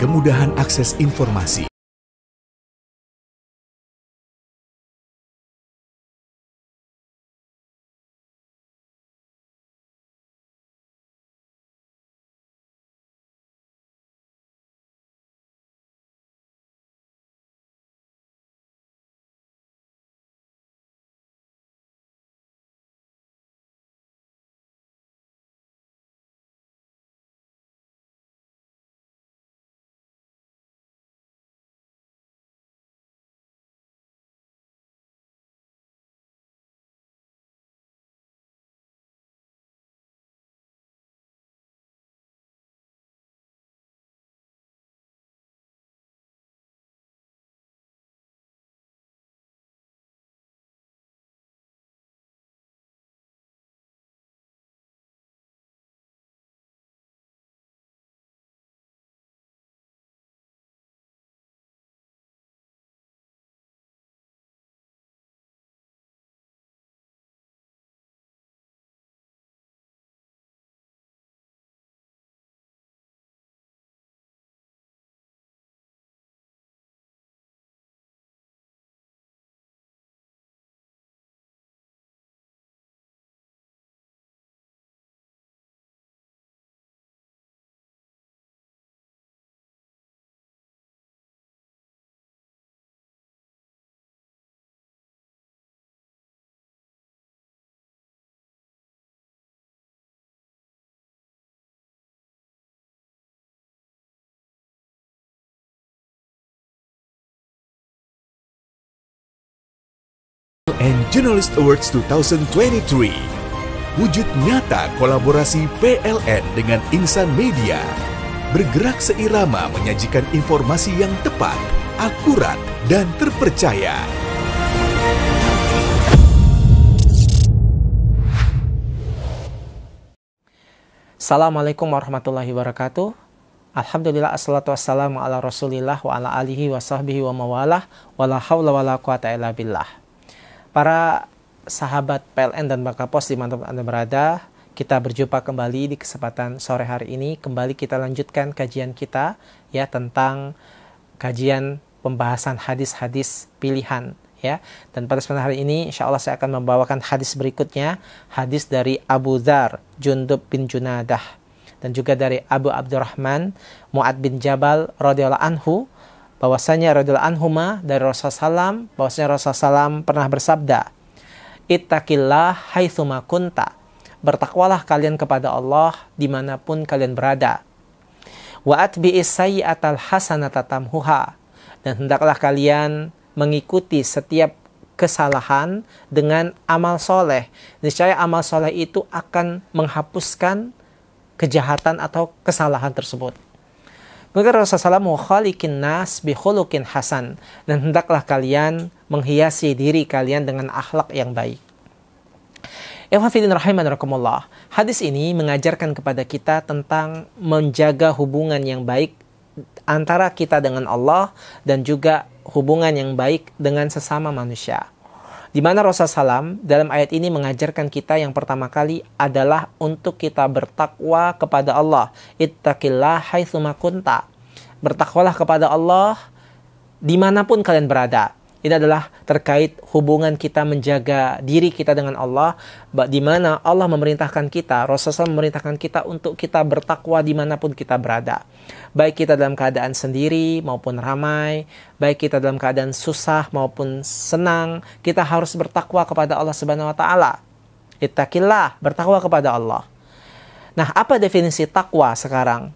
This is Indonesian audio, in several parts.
kemudahan akses informasi. And Journalist Awards 2023. Wujud nyata kolaborasi PLN dengan Insan Media. Bergerak seirama menyajikan informasi yang tepat, akurat, dan terpercaya. Assalamualaikum warahmatullahi wabarakatuh. Alhamdulillah, assalatu wassalamu ala rasulillah wa ala alihi wa sahbihi wa mawalah wa la hawla wa la quwata illa billah. Para sahabat PLN dan Bakapos dimanapun Anda berada, kita berjumpa kembali di kesempatan sore hari ini. Kembali kita lanjutkan kajian kita ya tentang kajian pembahasan hadis-hadis pilihan ya. Dan pada kesempatan hari ini insya Allah saya akan membawakan hadis berikutnya, hadis dari Abu Dzar Jundub bin Junadah dan juga dari Abu Abdurrahman Mu'ad bin Jabal radhiyallahu anhu, bahwasanya radhiyallahu anhuma dari Rasulullah SAW, bahwasanya Rasulullah SAW pernah bersabda, "Ittaqillah haitsuma kunta." Bertakwalah kalian kepada Allah dimanapun kalian berada. Wa atbi'is sayyi'atal hasanata tamhuha. Dan hendaklah kalian mengikuti setiap kesalahan dengan amal soleh. Niscaya amal soleh itu akan menghapuskan kejahatan atau kesalahan tersebut. Maka Rasulullah SAW khaliqin nas bi khuluqin hasan, dan hendaklah kalian menghiasi diri kalian dengan akhlak yang baik. Hadis ini mengajarkan kepada kita tentang menjaga hubungan yang baik antara kita dengan Allah dan juga hubungan yang baik dengan sesama manusia. Di mana Rasulullah SAW dalam ayat ini mengajarkan kita yang pertama kali adalah untuk kita bertakwa kepada Allah. Ittaqillah haitsuma kunta. Bertakwalah kepada Allah dimanapun kalian berada. Ini adalah terkait hubungan kita menjaga diri kita dengan Allah, di mana Allah memerintahkan kita, Rasulullah SAW memerintahkan kita untuk kita bertakwa dimanapun kita berada. Baik kita dalam keadaan sendiri maupun ramai, baik kita dalam keadaan susah maupun senang, kita harus bertakwa kepada Allah Subhanahu wa taala. Ittaqillah, bertakwa kepada Allah. Nah, apa definisi takwa sekarang?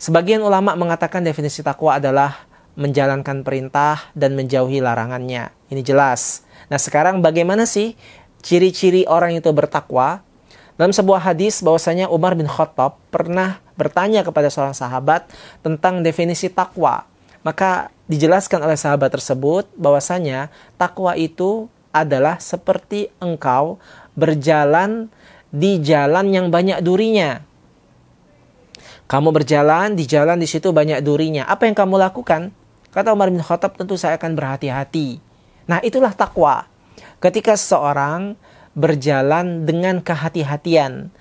Sebagian ulama mengatakan definisi takwa adalah menjalankan perintah dan menjauhi larangannya. Ini jelas. Nah, sekarang bagaimana sih ciri-ciri orang itu bertakwa? Dalam sebuah hadis bahwasanya Umar bin Khattab pernah bertanya kepada seorang sahabat tentang definisi takwa. Maka dijelaskan oleh sahabat tersebut bahwasanya takwa itu adalah seperti engkau berjalan di jalan yang banyak durinya. Kamu berjalan di jalan di situ banyak durinya. Apa yang kamu lakukan? Kata Umar bin Khattab, tentu saya akan berhati-hati. Nah, itulah takwa. Ketika seseorang berjalan dengan kehati-hatian.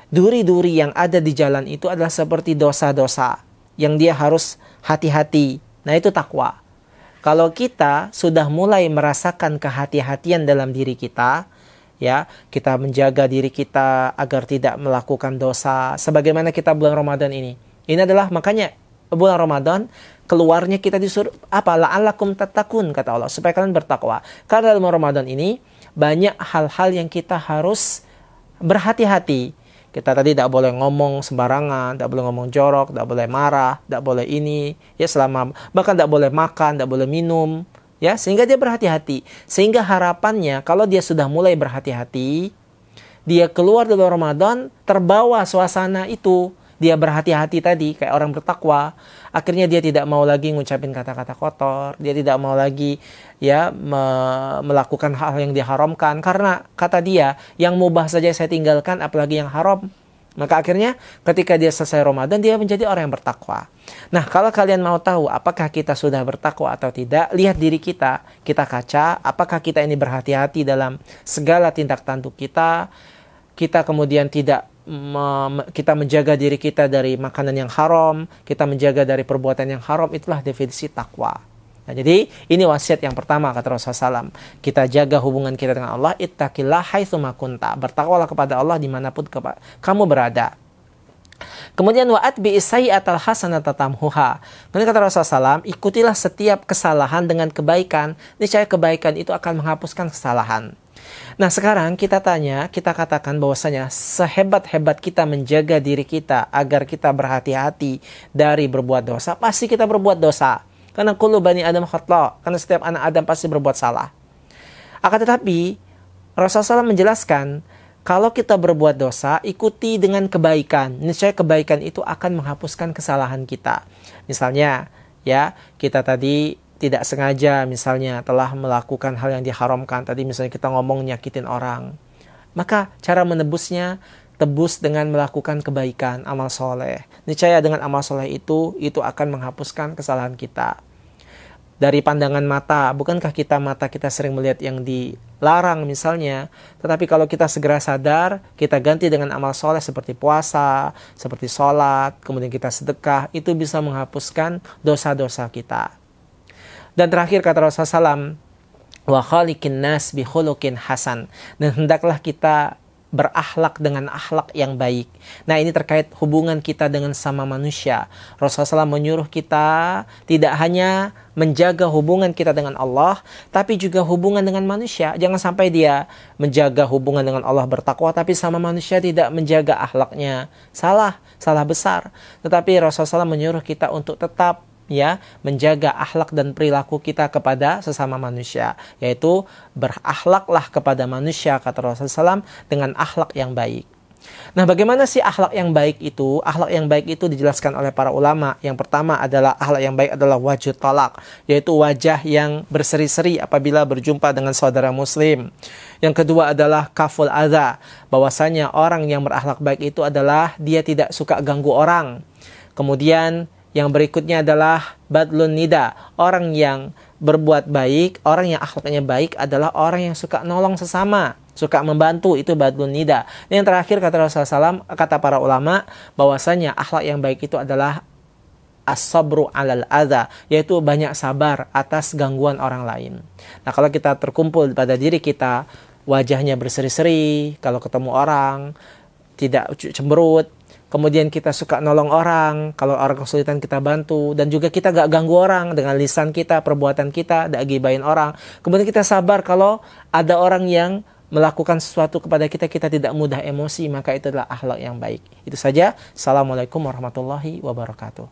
Duri-duri yang ada di jalan itu adalah seperti dosa-dosa. yang dia harus hati-hati. Nah, itu takwa. Kalau kita sudah mulai merasakan kehati-hatian dalam diri kita, ya, kita menjaga diri kita agar tidak melakukan dosa. Sebagaimana kita bulan Ramadan ini. Ini adalah makanya bulan Ramadan keluarnya kita disuruh apa? La'allakum tattaqun, kata Allah, supaya kalian bertakwa. Karena dalam Ramadan ini banyak hal-hal yang kita harus berhati-hati. Kita tadi tidak boleh ngomong sembarangan, tidak boleh ngomong jorok, tidak boleh marah, tidak boleh ini, ya, selama bahkan tidak boleh makan, tidak boleh minum, ya, sehingga dia berhati-hati. Sehingga harapannya kalau dia sudah mulai berhati-hati, dia keluar dari Ramadan terbawa suasana itu. Dia berhati-hati tadi kayak orang bertakwa. Akhirnya dia tidak mau lagi ngucapin kata-kata kotor, dia tidak mau lagi, ya, melakukan hal yang diharamkan, karena kata dia, yang mubah saja saya tinggalkan, apalagi yang haram. Maka akhirnya ketika dia selesai Ramadan, dia menjadi orang yang bertakwa. Nah, kalau kalian mau tahu apakah kita sudah bertakwa atau tidak, lihat diri kita. Kita kaca, apakah kita ini berhati-hati dalam segala tindak tanduk kita. Kita kemudian kita menjaga diri kita dari makanan yang haram, kita menjaga dari perbuatan yang haram. Itulah definisi takwa. Nah, jadi ini wasiat yang pertama kata Rasulullah SAW. Kita jaga hubungan kita dengan Allah. Ittaqillah haitsuma kunta. Bertakwalah kepada Allah dimanapun kamu berada. Kemudian wa'at bi'isayyatal hasanata tamhuha. Kemudian kata Rasulullah SAW, ikutilah setiap kesalahan dengan kebaikan. Niscaya kebaikan itu akan menghapuskan kesalahan. Nah, sekarang kita katakan bahwasanya sehebat-hebat kita menjaga diri kita agar kita berhati-hati dari berbuat dosa, pasti kita berbuat dosa. Karena kullu bani Adam khata', karena setiap anak Adam pasti berbuat salah. Akan tetapi Rasulullah SAW menjelaskan, kalau kita berbuat dosa, ikuti dengan kebaikan. Niscaya kebaikan itu akan menghapuskan kesalahan kita. Misalnya, ya, kita tadi tidak sengaja misalnya telah melakukan hal yang diharamkan. Tadi misalnya kita ngomong nyakitin orang. Maka cara menebusnya, tebus dengan melakukan kebaikan, amal soleh. Niscaya dengan amal soleh itu akan menghapuskan kesalahan kita. Dari pandangan mata, bukankah mata kita sering melihat yang dilarang misalnya. Tetapi kalau kita segera sadar, kita ganti dengan amal soleh seperti puasa, seperti sholat, kemudian kita sedekah, itu bisa menghapuskan dosa-dosa kita. Dan terakhir kata Rasulullah SAW, wa khaliqin nas bi khuluqin hasan. Dan hendaklah kita berakhlak dengan akhlak yang baik. Nah, ini terkait hubungan kita dengan sama manusia. Rasulullah SAW menyuruh kita tidak hanya menjaga hubungan kita dengan Allah, tapi juga hubungan dengan manusia. Jangan sampai dia menjaga hubungan dengan Allah bertakwa, tapi sama manusia tidak menjaga akhlaknya. Salah besar. Tetapi Rasulullah SAW menyuruh kita untuk tetap, ya, menjaga akhlak dan perilaku kita kepada sesama manusia, yaitu berakhlaklah kepada manusia, kata Rasulullah SAW, dengan akhlak yang baik. Nah, bagaimana sih akhlak yang baik itu? Akhlak yang baik itu dijelaskan oleh para ulama. Yang pertama adalah akhlak yang baik adalah wajh talak, yaitu wajah yang berseri-seri apabila berjumpa dengan saudara muslim. Yang kedua adalah kaful adza, bahwasanya orang yang berakhlak baik itu adalah dia tidak suka ganggu orang. Kemudian yang berikutnya adalah badlun nida. Orang yang berbuat baik, orang yang akhlaknya baik adalah orang yang suka nolong sesama, suka membantu, itu badlun nida. Dan yang terakhir kata Rasulullah SAW, kata para ulama, bahwasanya akhlak yang baik itu adalah as-sabru alal adza, yaitu banyak sabar atas gangguan orang lain. Nah, kalau kita terkumpul pada diri kita, wajahnya berseri-seri, kalau ketemu orang tidak cemberut, kemudian kita suka nolong orang, kalau orang kesulitan kita bantu, dan juga kita gak ganggu orang dengan lisan kita, perbuatan kita, gak gibahin orang. Kemudian kita sabar kalau ada orang yang melakukan sesuatu kepada kita, kita tidak mudah emosi, maka itu adalah akhlak yang baik. Itu saja. Assalamualaikum warahmatullahi wabarakatuh.